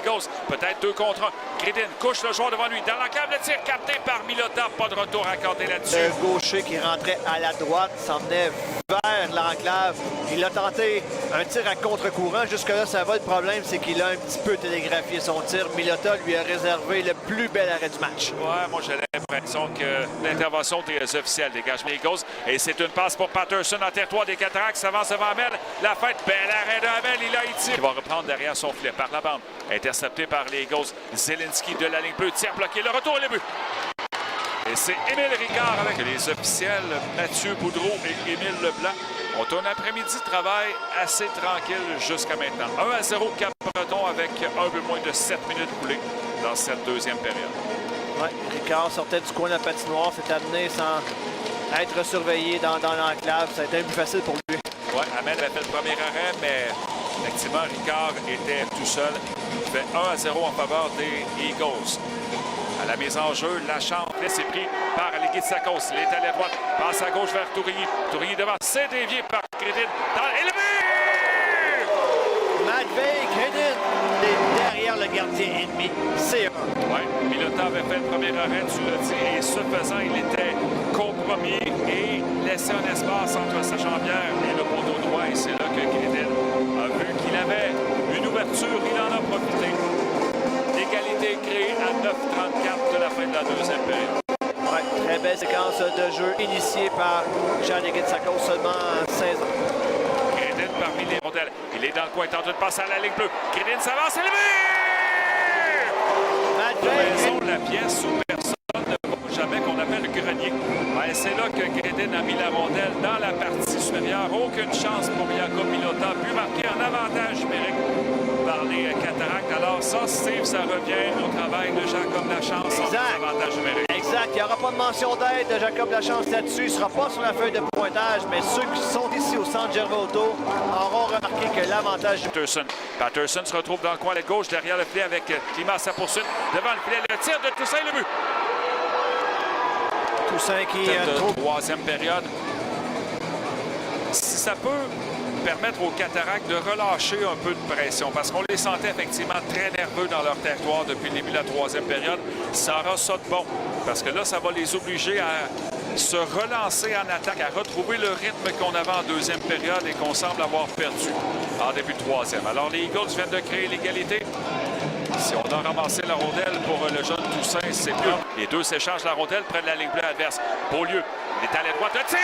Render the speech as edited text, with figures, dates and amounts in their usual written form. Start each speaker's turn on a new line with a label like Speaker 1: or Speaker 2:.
Speaker 1: Eagles. Peut-être 2 contre 1. Gredin couche le joueur devant lui. Dans l'enclave, le tir capté par Milota. Pas de retour accordé là-dessus.
Speaker 2: Le gaucher qui rentrait à la droite s'en venait vers l'enclave. Il a tenté un tir à contre-courant. Jusque-là, ça va. Le problème, c'est qu'il a un petit peu télégraphié son tir. Milota lui a réservé le plus bel arrêt du match.
Speaker 1: Ouais, moi, j'ai l'impression que l'intervention des officiels dégage les Eagles. Et c'est une passe pour Patterson en territoire des Cataractes. S'avance devant Amel. La fête, bel arrêt de Amel. Il a été. Il va reprendre derrière son filet par la bande. Intercepté par les Eagles. Zelensky de la ligne bleue. Tir bloqué. Le retour et le but. Et c'est Émile Ricard avec les officiels Mathieu Boudreau et Émile Leblanc. On tourne un après-midi de travail assez tranquille jusqu'à maintenant. 1-0 Cap-Breton avec un peu moins de 7 minutes roulées dans cette deuxième période.
Speaker 2: Ouais, Ricard sortait du coin de la patinoire, s'est amené sans être surveillé dans l'enclave. Ça a été un peu facile pour lui.
Speaker 1: Oui, Amel avait fait le premier arrêt, mais effectivement, Ricard était tout seul. Il fait 1-0 en faveur des Eagles. À la mise en jeu, la chance laissé pris par Leguitsakos. Il est allé à droite, passe à gauche vers Tourigny. Tourigny devant, c'est dévié par Gredin. Et le but!
Speaker 2: Matvei Gredin est derrière le gardien ennemi. C'est un.
Speaker 1: Oui, Milota avait fait le premier arrêt, tu l'as dit, et ce faisant, il était compromis et laissé un espace entre sa jambière et le poteau droit. Et c'est là que Gredin a vu qu'il avait une ouverture. Il en a profité. L'égalité créée à 9:34 de la fin de la deuxième période.
Speaker 2: Ouais, très belle séquence de jeu initiée par Jean Leguitsakos, seulement 16 ans.
Speaker 1: Gredin parmi les rondelles. Il est dans le coin, tente de passer à la ligne bleue. Gredin s'avance et le but! La pièce où personne ne va jamais qu'on appelle le grenier. Ouais, c'est là que Gredin a mis la rondelle dans la partie supérieure. Aucune chance pour Jakub Milota. But marqué en avantage numérique par les Cataractes. Alors ça, Steve, ça revient au travail de Jacob Lachance en avantage numérique.
Speaker 2: Exact. Il n'y aura pas de mention d'aide de Jacob Lachance là-dessus. Il ne sera pas sur la feuille de pointage, mais ceux qui sont ici au centre Gervais Auto auront remarqué que l'avantage...
Speaker 1: Patterson se retrouve dans le coin à gauche, derrière le filet avec Climat à sa poursuite. Devant le filet, le tir de Toussaint, le but.
Speaker 2: Toussaint qui trouve...
Speaker 1: Troisième période. Si ça peut permettre aux Cataractes de relâcher un peu de pression, parce qu'on les sentait effectivement très nerveux dans leur territoire depuis le début de la troisième période, ça aura ça de bon. Parce que là, ça va les obliger à se relancer en attaque, à retrouver le rythme qu'on avait en deuxième période et qu'on semble avoir perdu en début de troisième. Alors, les Eagles viennent de créer l'égalité. Si on a ramassé la rondelle pour le jeune Toussaint, c'est mieux. Les deux s'échangent la rondelle près de la ligne bleue adverse. Beaulieu, il est allé à droite, le tir,